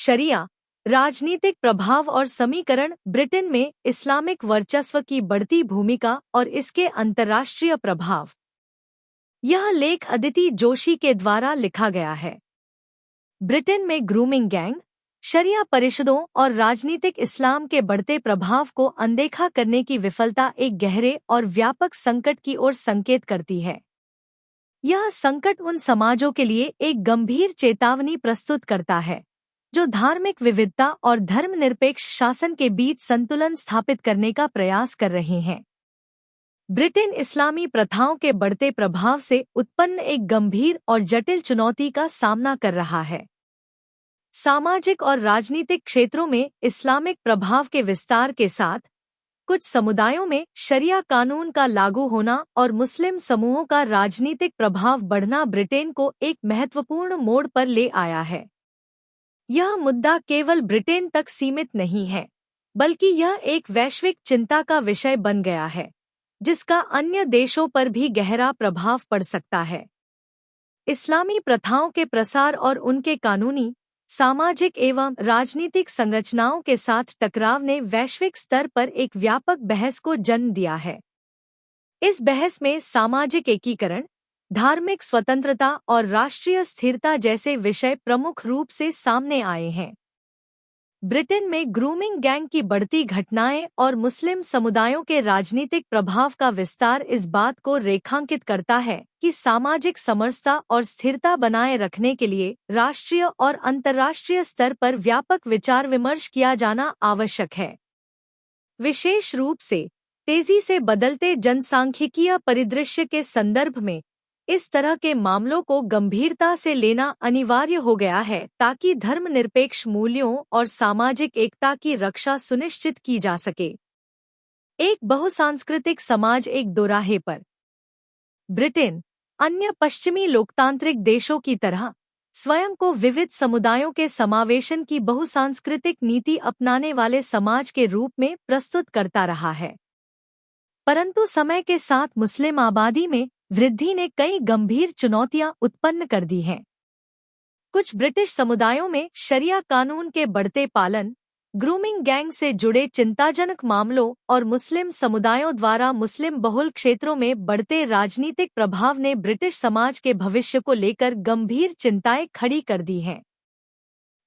शरिया, राजनीतिक प्रभाव और समीकरण। ब्रिटेन में इस्लामिक वर्चस्व की बढ़ती भूमिका और इसके अंतर्राष्ट्रीय प्रभाव। यह लेख अदिति जोशी के द्वारा लिखा गया है। ब्रिटेन में ग्रूमिंग गैंग, शरिया परिषदों और राजनीतिक इस्लाम के बढ़ते प्रभाव को अनदेखा करने की विफलता एक गहरे और व्यापक संकट की ओर संकेत करती है। यह संकट उन समाजों के लिए एक गंभीर चेतावनी प्रस्तुत करता है जो धार्मिक विविधता और धर्मनिरपेक्ष शासन के बीच संतुलन स्थापित करने का प्रयास कर रहे हैं। ब्रिटेन इस्लामी प्रथाओं के बढ़ते प्रभाव से उत्पन्न एक गंभीर और जटिल चुनौती का सामना कर रहा है। सामाजिक और राजनीतिक क्षेत्रों में इस्लामिक प्रभाव के विस्तार के साथ कुछ समुदायों में शरिया कानून का लागू होना और मुस्लिम समूहों का राजनीतिक प्रभाव बढ़ना ब्रिटेन को एक महत्वपूर्ण मोड़ पर ले आया है। यह मुद्दा केवल ब्रिटेन तक सीमित नहीं है, बल्कि यह एक वैश्विक चिंता का विषय बन गया है, जिसका अन्य देशों पर भी गहरा प्रभाव पड़ सकता है। इस्लामी प्रथाओं के प्रसार और उनके कानूनी, सामाजिक एवं राजनीतिक संरचनाओं के साथ टकराव ने वैश्विक स्तर पर एक व्यापक बहस को जन्म दिया है। इस बहस में सामाजिक एकीकरण, धार्मिक स्वतंत्रता और राष्ट्रीय स्थिरता जैसे विषय प्रमुख रूप से सामने आए हैं। ब्रिटेन में ग्रूमिंग गैंग की बढ़ती घटनाएं और मुस्लिम समुदायों के राजनीतिक प्रभाव का विस्तार इस बात को रेखांकित करता है कि सामाजिक समरसता और स्थिरता बनाए रखने के लिए राष्ट्रीय और अंतर्राष्ट्रीय स्तर पर व्यापक विचार विमर्श किया जाना आवश्यक है। विशेष रूप से तेजी से बदलते जनसांख्यिकीय परिदृश्य के संदर्भ में इस तरह के मामलों को गंभीरता से लेना अनिवार्य हो गया है ताकि धर्मनिरपेक्ष मूल्यों और सामाजिक एकता की रक्षा सुनिश्चित की जा सके। एक बहुसांस्कृतिक समाज एक दोराहे पर। ब्रिटेन, अन्य पश्चिमी लोकतांत्रिक देशों की तरह, स्वयं को विविध समुदायों के समावेशन की बहुसांस्कृतिक नीति अपनाने वाले समाज के रूप में प्रस्तुत करता रहा है। परंतु समय के साथ मुस्लिम आबादी में वृद्धि ने कई गंभीर चुनौतियां उत्पन्न कर दी हैं। कुछ ब्रिटिश समुदायों में शरिया कानून के बढ़ते पालन, ग्रूमिंग गैंग से जुड़े चिंताजनक मामलों और मुस्लिम समुदायों द्वारा मुस्लिम बहुल क्षेत्रों में बढ़ते राजनीतिक प्रभाव ने ब्रिटिश समाज के भविष्य को लेकर गंभीर चिंताएं खड़ी कर दी हैं।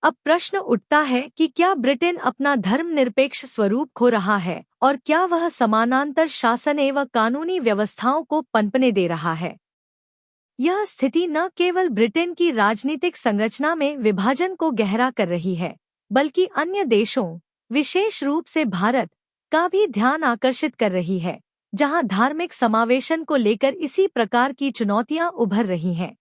अब प्रश्न उठता है कि क्या ब्रिटेन अपना धर्मनिरपेक्ष स्वरूप खो रहा है और क्या वह समानांतर शासन एवं कानूनी व्यवस्थाओं को पनपने दे रहा है? यह स्थिति न केवल ब्रिटेन की राजनीतिक संरचना में विभाजन को गहरा कर रही है, बल्कि अन्य देशों, विशेष रूप से भारत, का भी ध्यान आकर्षित कर रही है, जहां धार्मिक समावेशन को लेकर इसी प्रकार की चुनौतियां उभर रही हैं।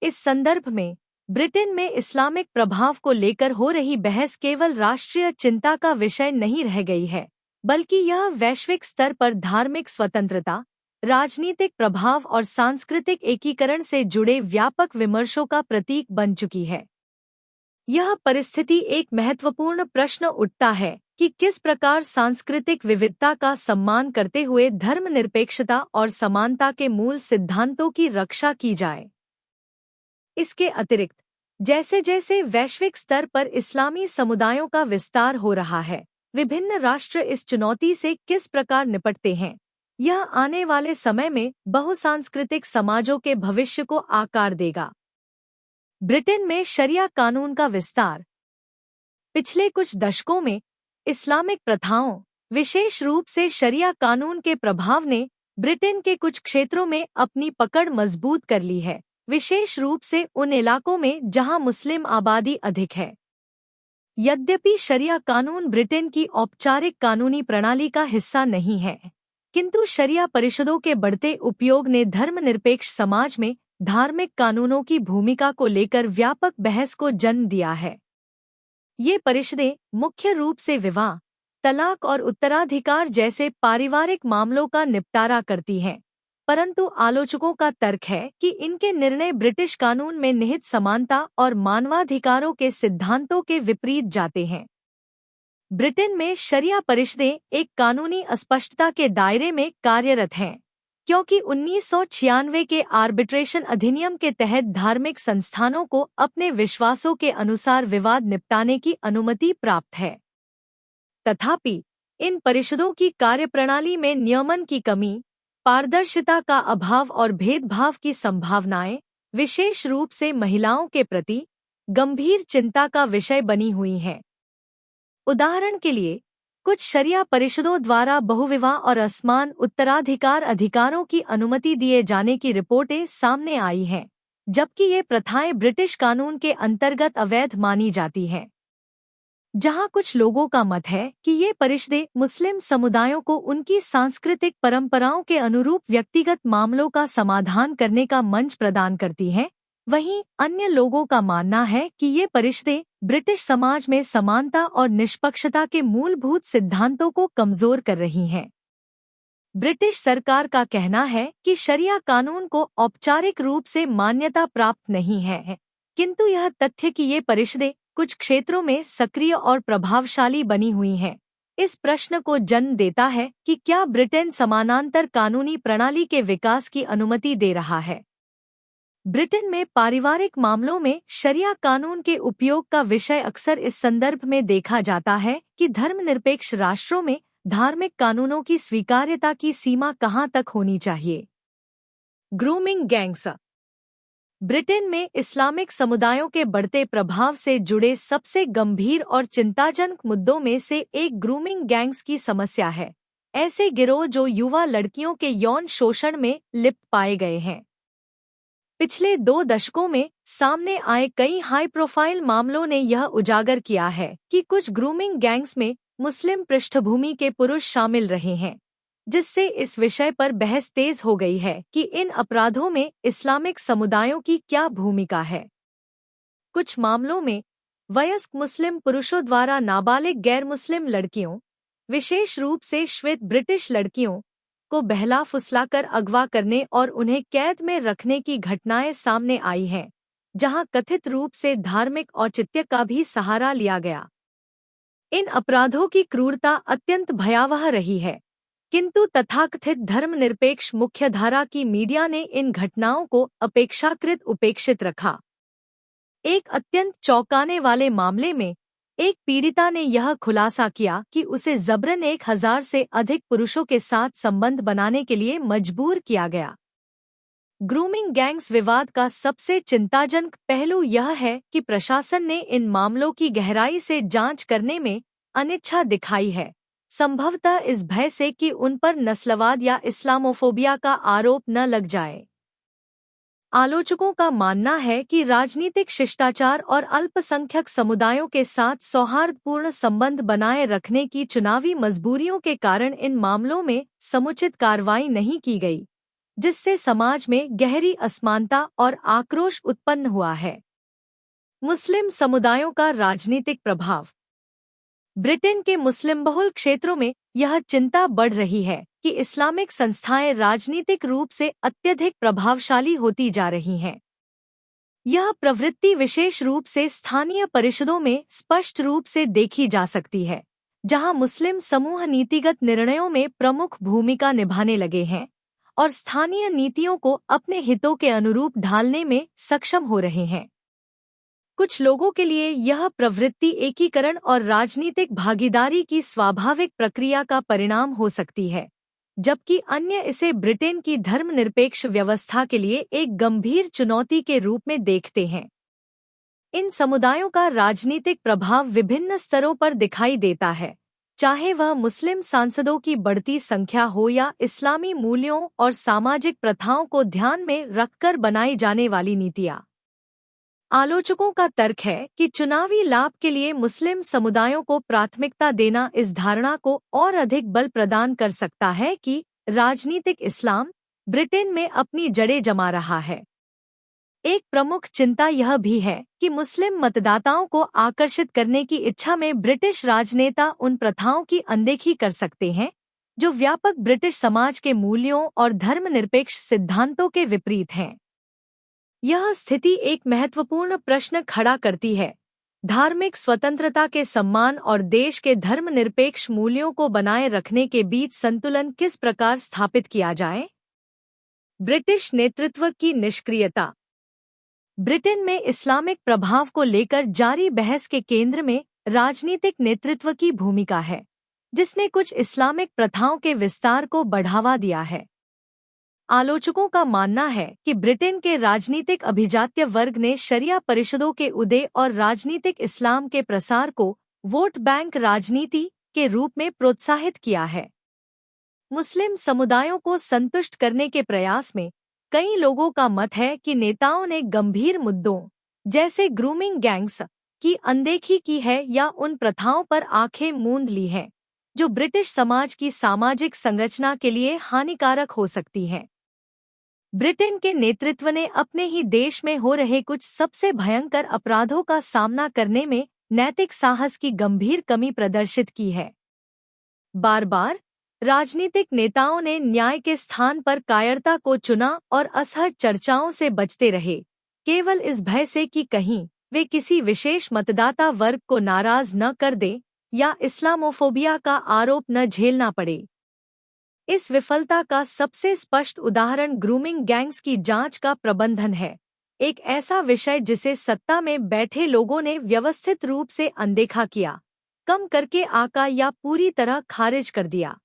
इस संदर्भ में ब्रिटेन में इस्लामिक प्रभाव को लेकर हो रही बहस केवल राष्ट्रीय चिंता का विषय नहीं रह गई है, बल्कि यह वैश्विक स्तर पर धार्मिक स्वतंत्रता, राजनीतिक प्रभाव और सांस्कृतिक एकीकरण से जुड़े व्यापक विमर्शों का प्रतीक बन चुकी है। यह परिस्थिति एक महत्वपूर्ण प्रश्न उठता है कि किस प्रकार सांस्कृतिक विविधता का सम्मान करते हुए धर्मनिरपेक्षता और समानता के मूल सिद्धांतों की रक्षा की जाए। इसके अतिरिक्त, जैसे जैसे वैश्विक स्तर पर इस्लामी समुदायों का विस्तार हो रहा है, विभिन्न राष्ट्र इस चुनौती से किस प्रकार निपटते हैं, यह आने वाले समय में बहुसांस्कृतिक समाजों के भविष्य को आकार देगा। ब्रिटेन में शरिया कानून का विस्तार। पिछले कुछ दशकों में इस्लामिक प्रथाओं, विशेष रूप से शरिया कानून के प्रभाव ने ब्रिटेन के कुछ क्षेत्रों में अपनी पकड़ मजबूत कर ली है, विशेष रूप से उन इलाकों में जहां मुस्लिम आबादी अधिक है। यद्यपि शरिया कानून ब्रिटेन की औपचारिक कानूनी प्रणाली का हिस्सा नहीं है, किंतु शरिया परिषदों के बढ़ते उपयोग ने धर्मनिरपेक्ष समाज में धार्मिक कानूनों की भूमिका को लेकर व्यापक बहस को जन्म दिया है। ये परिषदें मुख्य रूप से विवाह, तलाक और उत्तराधिकार जैसे पारिवारिक मामलों का निपटारा करती हैं, परंतु आलोचकों का तर्क है कि इनके निर्णय ब्रिटिश कानून में निहित समानता और मानवाधिकारों के सिद्धांतों के विपरीत जाते हैं। ब्रिटेन में शरिया परिषदें एक कानूनी अस्पष्टता के दायरे में कार्यरत हैं, क्योंकि 1996 के आर्बिट्रेशन अधिनियम के तहत धार्मिक संस्थानों को अपने विश्वासों के अनुसार विवाद निपटाने की अनुमति प्राप्त है। तथापि इन परिषदों की कार्यप्रणाली में नियमन की कमी, पारदर्शिता का अभाव और भेदभाव की संभावनाएं विशेष रूप से महिलाओं के प्रति गंभीर चिंता का विषय बनी हुई हैं। उदाहरण के लिए, कुछ शरिया परिषदों द्वारा बहुविवाह और असमान उत्तराधिकार अधिकारों की अनुमति दिए जाने की रिपोर्टें सामने आई हैं, जबकि ये प्रथाएं ब्रिटिश कानून के अंतर्गत अवैध मानी जाती हैं। जहां कुछ लोगों का मत है कि ये परिषदें मुस्लिम समुदायों को उनकी सांस्कृतिक परंपराओं के अनुरूप व्यक्तिगत मामलों का समाधान करने का मंच प्रदान करती हैं, वहीं अन्य लोगों का मानना है कि ये परिषदें ब्रिटिश समाज में समानता और निष्पक्षता के मूलभूत सिद्धांतों को कमजोर कर रही हैं। ब्रिटिश सरकार का कहना है कि शरिया कानून को औपचारिक रूप से मान्यता प्राप्त नहीं है, किंतु यह तथ्य कि ये परिषदें कुछ क्षेत्रों में सक्रिय और प्रभावशाली बनी हुई हैं, इस प्रश्न को जन्म देता है कि क्या ब्रिटेन समानांतर कानूनी प्रणाली के विकास की अनुमति दे रहा है। ब्रिटेन में पारिवारिक मामलों में शरिया कानून के उपयोग का विषय अक्सर इस संदर्भ में देखा जाता है कि धर्मनिरपेक्ष राष्ट्रों में धार्मिक कानूनों की स्वीकार्यता की सीमा कहां तक होनी चाहिए। Grooming gangs. ब्रिटेन में इस्लामिक समुदायों के बढ़ते प्रभाव से जुड़े सबसे गंभीर और चिंताजनक मुद्दों में से एक ग्रूमिंग गैंग्स की समस्या है। ऐसे गिरोह जो युवा लड़कियों के यौन शोषण में लिप्त पाए गए हैं। पिछले 2 दशकों में सामने आए कई हाई प्रोफाइल मामलों ने यह उजागर किया है कि कुछ ग्रूमिंग गैंग्स में मुस्लिम पृष्ठभूमि के पुरुष शामिल रहे हैं, जिससे इस विषय पर बहस तेज हो गई है कि इन अपराधों में इस्लामिक समुदायों की क्या भूमिका है। कुछ मामलों में वयस्क मुस्लिम पुरुषों द्वारा नाबालिग गैर मुस्लिम लड़कियों, विशेष रूप से श्वेत ब्रिटिश लड़कियों, को बहला फुसलाकर अगवा करने और उन्हें कैद में रखने की घटनाएं सामने आई हैं, जहां कथित रूप से धार्मिक औचित्य का भी सहारा लिया गया। इन अपराधों की क्रूरता अत्यंत भयावह रही है, किंतु तथाकथित धर्मनिरपेक्ष मुख्यधारा की मीडिया ने इन घटनाओं को अपेक्षाकृत उपेक्षित रखा। एक अत्यंत चौंकाने वाले मामले में एक पीड़िता ने यह खुलासा किया कि उसे जबरन 1000 से अधिक पुरुषों के साथ संबंध बनाने के लिए मजबूर किया गया। ग्रूमिंग गैंग्स विवाद का सबसे चिंताजनक पहलू यह है कि प्रशासन ने इन मामलों की गहराई से जांच करने में अनिच्छा दिखाई है, संभवतः इस भय से कि उन पर नस्लवाद या इस्लामोफोबिया का आरोप न लग जाए। आलोचकों का मानना है कि राजनीतिक शिष्टाचार और अल्पसंख्यक समुदायों के साथ सौहार्दपूर्ण संबंध बनाए रखने की चुनावी मजबूरियों के कारण इन मामलों में समुचित कार्रवाई नहीं की गई, जिससे समाज में गहरी असमानता और आक्रोश उत्पन्न हुआ है। मुस्लिम समुदायों का राजनीतिक प्रभाव। ब्रिटेन के मुस्लिम बहुल क्षेत्रों में यह चिंता बढ़ रही है कि इस्लामिक संस्थाएं राजनीतिक रूप से अत्यधिक प्रभावशाली होती जा रही हैं। यह प्रवृत्ति विशेष रूप से स्थानीय परिषदों में स्पष्ट रूप से देखी जा सकती है, जहां मुस्लिम समूह नीतिगत निर्णयों में प्रमुख भूमिका निभाने लगे हैं और स्थानीय नीतियों को अपने हितों के अनुरूप ढालने में सक्षम हो रहे हैं। कुछ लोगों के लिए यह प्रवृत्ति एकीकरण और राजनीतिक भागीदारी की स्वाभाविक प्रक्रिया का परिणाम हो सकती है, जबकि अन्य इसे ब्रिटेन की धर्मनिरपेक्ष व्यवस्था के लिए एक गंभीर चुनौती के रूप में देखते हैं। इन समुदायों का राजनीतिक प्रभाव विभिन्न स्तरों पर दिखाई देता है, चाहे वह मुस्लिम सांसदों की बढ़ती संख्या हो या इस्लामी मूल्यों और सामाजिक प्रथाओं को ध्यान में रखकर बनाई जाने वाली नीतियां। आलोचकों का तर्क है कि चुनावी लाभ के लिए मुस्लिम समुदायों को प्राथमिकता देना इस धारणा को और अधिक बल प्रदान कर सकता है कि राजनीतिक इस्लाम ब्रिटेन में अपनी जड़ें जमा रहा है। एक प्रमुख चिंता यह भी है कि मुस्लिम मतदाताओं को आकर्षित करने की इच्छा में ब्रिटिश राजनेता उन प्रथाओं की अनदेखी कर सकते हैं जो व्यापक ब्रिटिश समाज के मूल्यों और धर्मनिरपेक्ष सिद्धांतों के विपरीत हैं। यह स्थिति एक महत्वपूर्ण प्रश्न खड़ा करती है: धार्मिक स्वतंत्रता के सम्मान और देश के धर्मनिरपेक्ष मूल्यों को बनाए रखने के बीच संतुलन किस प्रकार स्थापित किया जाए। ब्रिटिश नेतृत्व की निष्क्रियता। ब्रिटेन में इस्लामिक प्रभाव को लेकर जारी बहस के केंद्र में राजनीतिक नेतृत्व की भूमिका है, जिसने कुछ इस्लामिक प्रथाओं के विस्तार को बढ़ावा दिया है। आलोचकों का मानना है कि ब्रिटेन के राजनीतिक अभिजात्य वर्ग ने शरिया परिषदों के उदय और राजनीतिक इस्लाम के प्रसार को वोट बैंक राजनीति के रूप में प्रोत्साहित किया है। मुस्लिम समुदायों को संतुष्ट करने के प्रयास में कई लोगों का मत है कि नेताओं ने गंभीर मुद्दों जैसे ग्रूमिंग गैंग्स की अनदेखी की है या उन प्रथाओं पर आंखें मूंद ली हैं जो ब्रिटिश समाज की सामाजिक संरचना के लिए हानिकारक हो सकती हैं। ब्रिटेन के नेतृत्व ने अपने ही देश में हो रहे कुछ सबसे भयंकर अपराधों का सामना करने में नैतिक साहस की गंभीर कमी प्रदर्शित की है। बार बार राजनीतिक नेताओं ने न्याय के स्थान पर कायरता को चुना और असहज चर्चाओं से बचते रहे, केवल इस भय से कि कहीं वे किसी विशेष मतदाता वर्ग को नाराज न कर दें या इस्लामोफोबिया का आरोप न झेलना पड़े। इस विफलता का सबसे स्पष्ट उदाहरण ग्रूमिंग गैंग्स की जांच का प्रबंधन है, एक ऐसा विषय जिसे सत्ता में बैठे लोगों ने व्यवस्थित रूप से अनदेखा किया, कम करके आका या पूरी तरह खारिज कर दिया।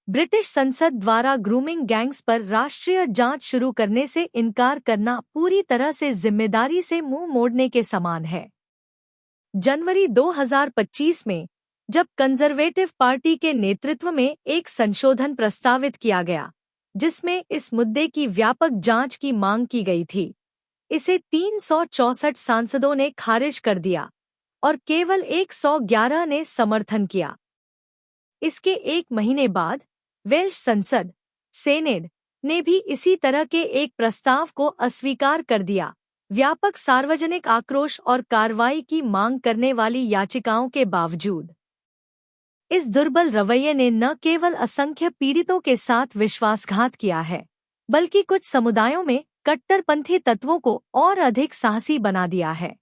ब्रिटिश संसद द्वारा ग्रूमिंग गैंग्स पर राष्ट्रीय जांच शुरू करने से इनकार करना पूरी तरह से जिम्मेदारी से मुंह मोड़ने के समान है। जनवरी 2025 में जब कंजर्वेटिव पार्टी के नेतृत्व में एक संशोधन प्रस्तावित किया गया, जिसमें इस मुद्दे की व्यापक जांच की मांग की गई थी, इसे 364 सांसदों ने खारिज कर दिया और केवल 111 ने समर्थन किया। इसके एक महीने बाद वेल्श संसद सेनेट ने भी इसी तरह के एक प्रस्ताव को अस्वीकार कर दिया। व्यापक सार्वजनिक आक्रोश और कार्रवाई की मांग करने वाली याचिकाओं के बावजूद इस दुर्बल रवैये ने न केवल असंख्य पीड़ितों के साथ विश्वासघात किया है, बल्कि कुछ समुदायों में कट्टरपंथी तत्वों को और अधिक साहसी बना दिया है।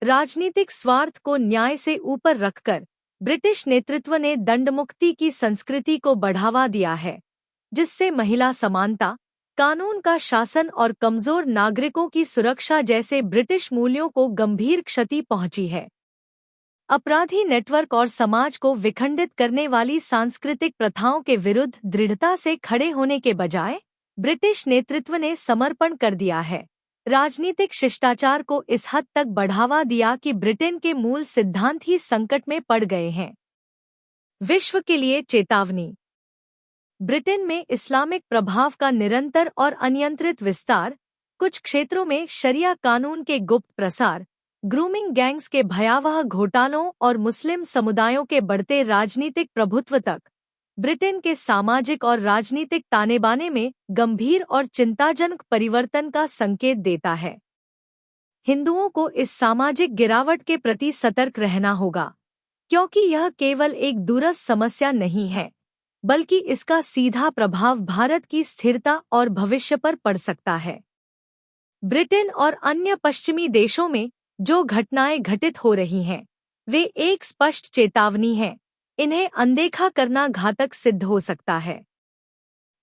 राजनीतिक स्वार्थ को न्याय से ऊपर रखकर ब्रिटिश नेतृत्व ने दंडमुक्ति की संस्कृति को बढ़ावा दिया है, जिससे महिला समानता, कानून का शासन और कमजोर नागरिकों की सुरक्षा जैसे ब्रिटिश मूल्यों को गंभीर क्षति पहुंची है। अपराधी नेटवर्क और समाज को विखंडित करने वाली सांस्कृतिक प्रथाओं के विरुद्ध दृढ़ता से खड़े होने के बजाय ब्रिटिश नेतृत्व ने समर्पण कर दिया है, राजनीतिक शिष्टाचार को इस हद तक बढ़ावा दिया कि ब्रिटेन के मूल सिद्धांत ही संकट में पड़ गए हैं। विश्व के लिए चेतावनी। ब्रिटेन में इस्लामिक प्रभाव का निरंतर और अनियंत्रित विस्तार, कुछ क्षेत्रों में शरिया कानून के गुप्त प्रसार, ग्रूमिंग गैंग्स के भयावह घोटालों और मुस्लिम समुदायों के बढ़ते राजनीतिक प्रभुत्व तक ब्रिटेन के सामाजिक और राजनीतिक तानेबाने में गंभीर और चिंताजनक परिवर्तन का संकेत देता है। हिंदुओं को इस सामाजिक गिरावट के प्रति सतर्क रहना होगा, क्योंकि यह केवल एक दूरस्थ समस्या नहीं है, बल्कि इसका सीधा प्रभाव भारत की स्थिरता और भविष्य पर पड़ सकता है। ब्रिटेन और अन्य पश्चिमी देशों में जो घटनाएं घटित हो रही हैं, वे एक स्पष्ट चेतावनी हैं। इन्हें अनदेखा करना घातक सिद्ध हो सकता है।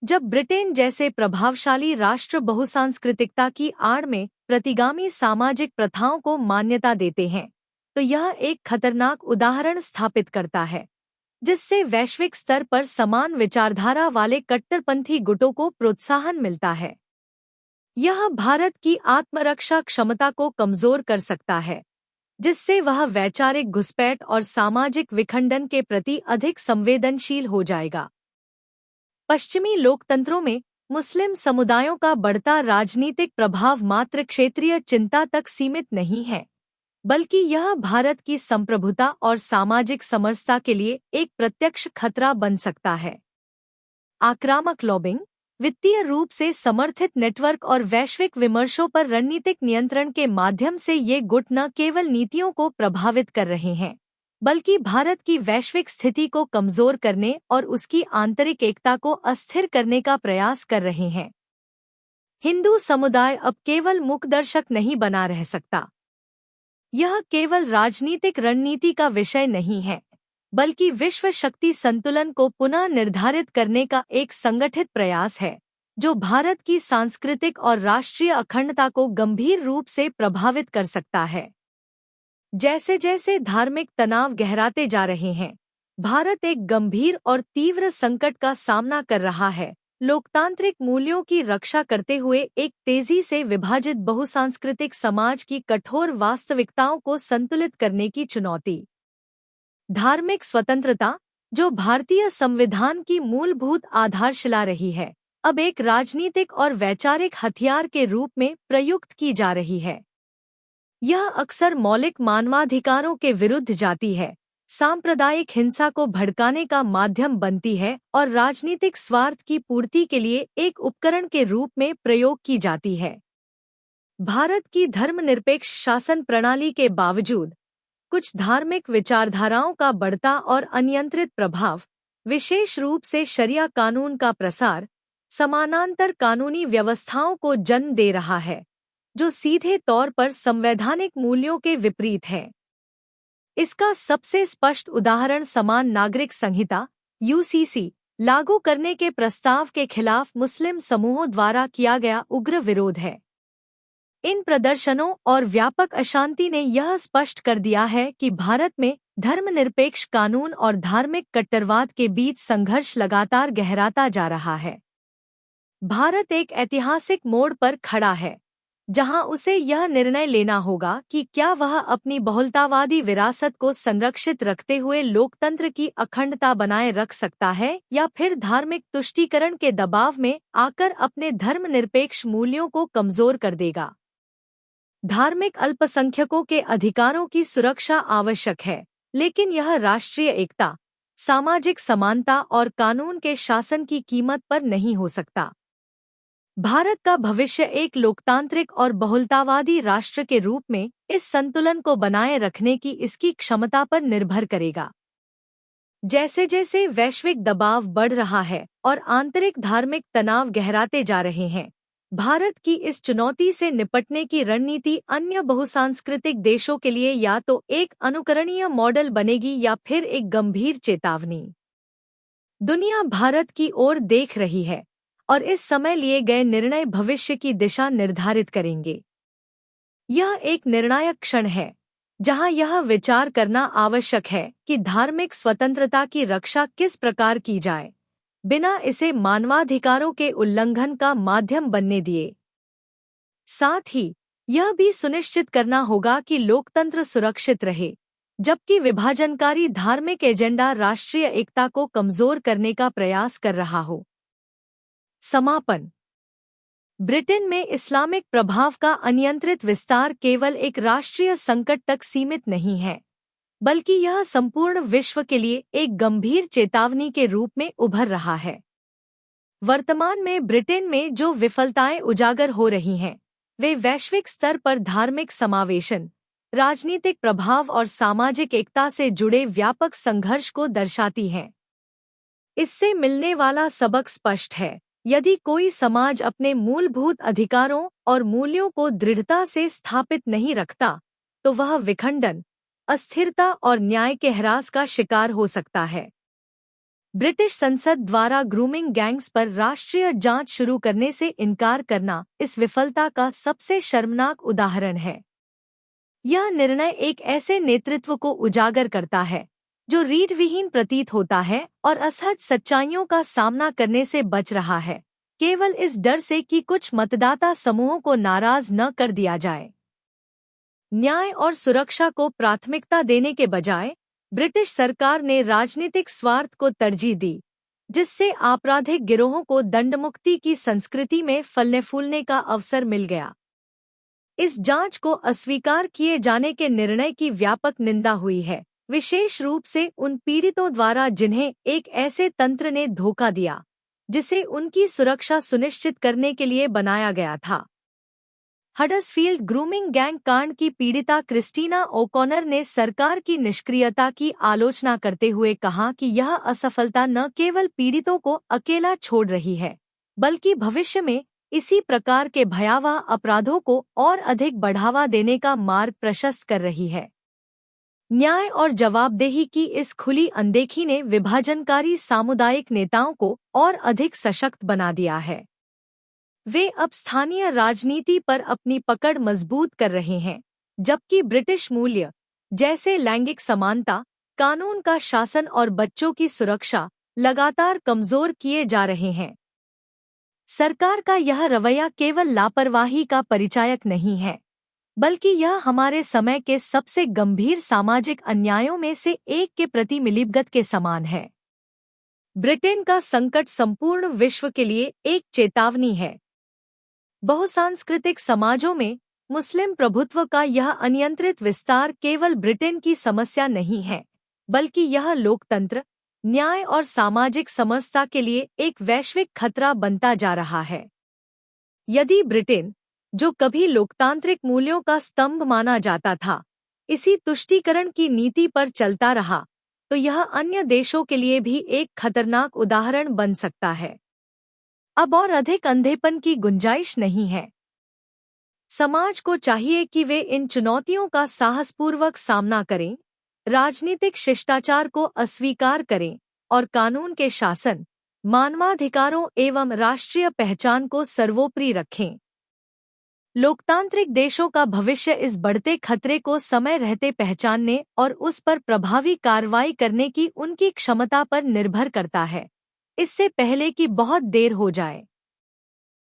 जब ब्रिटेन जैसे प्रभावशाली राष्ट्र बहुसांस्कृतिकता की आड़ में प्रतिगामी सामाजिक प्रथाओं को मान्यता देते हैं, तो यह एक खतरनाक उदाहरण स्थापित करता है, जिससे वैश्विक स्तर पर समान विचारधारा वाले कट्टरपंथी गुटों को प्रोत्साहन मिलता है। यह भारत की आत्मरक्षा क्षमता को कमजोर कर सकता है, जिससे वह वैचारिक घुसपैठ और सामाजिक विखंडन के प्रति अधिक संवेदनशील हो जाएगा। पश्चिमी लोकतंत्रों में मुस्लिम समुदायों का बढ़ता राजनीतिक प्रभाव मात्र क्षेत्रीय चिंता तक सीमित नहीं है, बल्कि यह भारत की संप्रभुता और सामाजिक समरसता के लिए एक प्रत्यक्ष खतरा बन सकता है। आक्रामक लॉबिंग, वित्तीय रूप से समर्थित नेटवर्क और वैश्विक विमर्शों पर रणनीतिक नियंत्रण के माध्यम से ये गुट न केवल नीतियों को प्रभावित कर रहे हैं, बल्कि भारत की वैश्विक स्थिति को कमजोर करने और उसकी आंतरिक एकता को अस्थिर करने का प्रयास कर रहे हैं। हिंदू समुदाय अब केवल मूकदर्शक नहीं बना रह सकता। यह केवल राजनीतिक रणनीति का विषय नहीं है, बल्कि विश्व शक्ति संतुलन को पुनः निर्धारित करने का एक संगठित प्रयास है, जो भारत की सांस्कृतिक और राष्ट्रीय अखंडता को गंभीर रूप से प्रभावित कर सकता है। जैसे जैसे धार्मिक तनाव गहराते जा रहे हैं, भारत एक गंभीर और तीव्र संकट का सामना कर रहा है। लोकतांत्रिक मूल्यों की रक्षा करते हुए एक तेजी से विभाजित बहुसांस्कृतिक समाज की कठोर वास्तविकताओं को संतुलित करने की चुनौती। धार्मिक स्वतंत्रता, जो भारतीय संविधान की मूलभूत आधारशिला रही है, अब एक राजनीतिक और वैचारिक हथियार के रूप में प्रयुक्त की जा रही है। यह अक्सर मौलिक मानवाधिकारों के विरुद्ध जाती है, सांप्रदायिक हिंसा को भड़काने का माध्यम बनती है और राजनीतिक स्वार्थ की पूर्ति के लिए एक उपकरण के रूप में प्रयोग की जाती है। भारत की धर्मनिरपेक्ष शासन प्रणाली के बावजूद कुछ धार्मिक विचारधाराओं का बढ़ता और अनियंत्रित प्रभाव, विशेष रूप से शरिया कानून का प्रसार, समानांतर कानूनी व्यवस्थाओं को जन्म दे रहा है, जो सीधे तौर पर संवैधानिक मूल्यों के विपरीत है। इसका सबसे स्पष्ट उदाहरण समान नागरिक संहिता (यूसीसी) लागू करने के प्रस्ताव के खिलाफ मुस्लिम समूहों द्वारा किया गया उग्र विरोध है। इन प्रदर्शनों और व्यापक अशांति ने यह स्पष्ट कर दिया है कि भारत में धर्मनिरपेक्ष कानून और धार्मिक कट्टरवाद के बीच संघर्ष लगातार गहराता जा रहा है। भारत एक ऐतिहासिक मोड़ पर खड़ा है, जहां उसे यह निर्णय लेना होगा कि क्या वह अपनी बहुलतावादी विरासत को संरक्षित रखते हुए लोकतंत्र की अखंडता बनाए रख सकता है या फिर धार्मिक तुष्टीकरण के दबाव में आकर अपने धर्मनिरपेक्ष मूल्यों को कमजोर कर देगा। धार्मिक अल्पसंख्यकों के अधिकारों की सुरक्षा आवश्यक है, लेकिन यह राष्ट्रीय एकता, सामाजिक समानता और कानून के शासन की कीमत पर नहीं हो सकता। भारत का भविष्य एक लोकतांत्रिक और बहुलतावादी राष्ट्र के रूप में इस संतुलन को बनाए रखने की इसकी क्षमता पर निर्भर करेगा। जैसे जैसे वैश्विक दबाव बढ़ रहा है और आंतरिक धार्मिक तनाव गहराते जा रहे हैं, भारत की इस चुनौती से निपटने की रणनीति अन्य बहुसांस्कृतिक देशों के लिए या तो एक अनुकरणीय मॉडल बनेगी या फिर एक गंभीर चेतावनी। दुनिया भारत की ओर देख रही है और इस समय लिए गए निर्णय भविष्य की दिशा निर्धारित करेंगे। यह एक निर्णायक क्षण है, जहां यह विचार करना आवश्यक है कि धार्मिक स्वतंत्रता की रक्षा किस प्रकार की जाए, बिना इसे मानवाधिकारों के उल्लंघन का माध्यम बनने दिए। साथ ही यह भी सुनिश्चित करना होगा कि लोकतंत्र सुरक्षित रहे, जबकि विभाजनकारी धार्मिक एजेंडा राष्ट्रीय एकता को कमजोर करने का प्रयास कर रहा हो। समापन। ब्रिटेन में इस्लामिक प्रभाव का अनियंत्रित विस्तार केवल एक राष्ट्रीय संकट तक सीमित नहीं है, बल्कि यह संपूर्ण विश्व के लिए एक गंभीर चेतावनी के रूप में उभर रहा है। वर्तमान में ब्रिटेन में जो विफलताएं उजागर हो रही हैं, वे वैश्विक स्तर पर धार्मिक समावेशन, राजनीतिक प्रभाव और सामाजिक एकता से जुड़े व्यापक संघर्ष को दर्शाती हैं। इससे मिलने वाला सबक स्पष्ट है: यदि कोई समाज अपने मूलभूत अधिकारों और मूल्यों को दृढ़ता से स्थापित नहीं रखता, तो वह विखंडन, अस्थिरता और न्याय के ह्रास का शिकार हो सकता है। ब्रिटिश संसद द्वारा ग्रूमिंग गैंग्स पर राष्ट्रीय जांच शुरू करने से इनकार करना इस विफलता का सबसे शर्मनाक उदाहरण है। यह निर्णय एक ऐसे नेतृत्व को उजागर करता है जो रीढ़-विहीन प्रतीत होता है और असहज सच्चाइयों का सामना करने से बच रहा है, केवल इस डर से कि कुछ मतदाता समूहों को नाराज न कर दिया जाए। न्याय और सुरक्षा को प्राथमिकता देने के बजाय ब्रिटिश सरकार ने राजनीतिक स्वार्थ को तरजीह दी, जिससे आपराधिक गिरोहों को दंडमुक्ति की संस्कृति में फलने-फूलने का अवसर मिल गया। इस जांच को अस्वीकार किए जाने के निर्णय की व्यापक निंदा हुई है, विशेष रूप से उन पीड़ितों द्वारा जिन्हें एक ऐसे तंत्र ने धोखा दिया जिसे उनकी सुरक्षा सुनिश्चित करने के लिए बनाया गया था। हडर्सफील्ड ग्रूमिंग गैंग कांड की पीड़िता क्रिस्टीना ओकॉनर ने सरकार की निष्क्रियता की आलोचना करते हुए कहा कि यह असफलता न केवल पीड़ितों को अकेला छोड़ रही है, बल्कि भविष्य में इसी प्रकार के भयावह अपराधों को और अधिक बढ़ावा देने का मार्ग प्रशस्त कर रही है। न्याय और जवाबदेही की इस खुली अनदेखी ने विभाजनकारी सामुदायिक नेताओं को और अधिक सशक्त बना दिया है। वे अब स्थानीय राजनीति पर अपनी पकड़ मजबूत कर रहे हैं, जबकि ब्रिटिश मूल्य जैसे लैंगिक समानता, कानून का शासन और बच्चों की सुरक्षा लगातार कमजोर किए जा रहे हैं। सरकार का यह रवैया केवल लापरवाही का परिचायक नहीं है, बल्कि यह हमारे समय के सबसे गंभीर सामाजिक अन्यायों में से एक के प्रति मिलीभगत के समान है। ब्रिटेन का संकट संपूर्ण विश्व के लिए एक चेतावनी है। बहुसांस्कृतिक समाजों में मुस्लिम प्रभुत्व का यह अनियंत्रित विस्तार केवल ब्रिटेन की समस्या नहीं है, बल्कि यह लोकतंत्र, न्याय और सामाजिक समरसता के लिए एक वैश्विक खतरा बनता जा रहा है। यदि ब्रिटेन, जो कभी लोकतांत्रिक मूल्यों का स्तंभ माना जाता था, इसी तुष्टीकरण की नीति पर चलता रहा, तो यह अन्य देशों के लिए भी एक खतरनाक उदाहरण बन सकता है। अब और अधिक अंधेपन की गुंजाइश नहीं है। समाज को चाहिए कि वे इन चुनौतियों का साहसपूर्वक सामना करें, राजनीतिक शिष्टाचार को अस्वीकार करें और कानून के शासन, मानवाधिकारों एवं राष्ट्रीय पहचान को सर्वोपरि रखें। लोकतांत्रिक देशों का भविष्य इस बढ़ते खतरे को समय रहते पहचानने और उस पर प्रभावी कार्रवाई करने की उनकी क्षमता पर निर्भर करता है, इससे पहले कि बहुत देर हो जाए।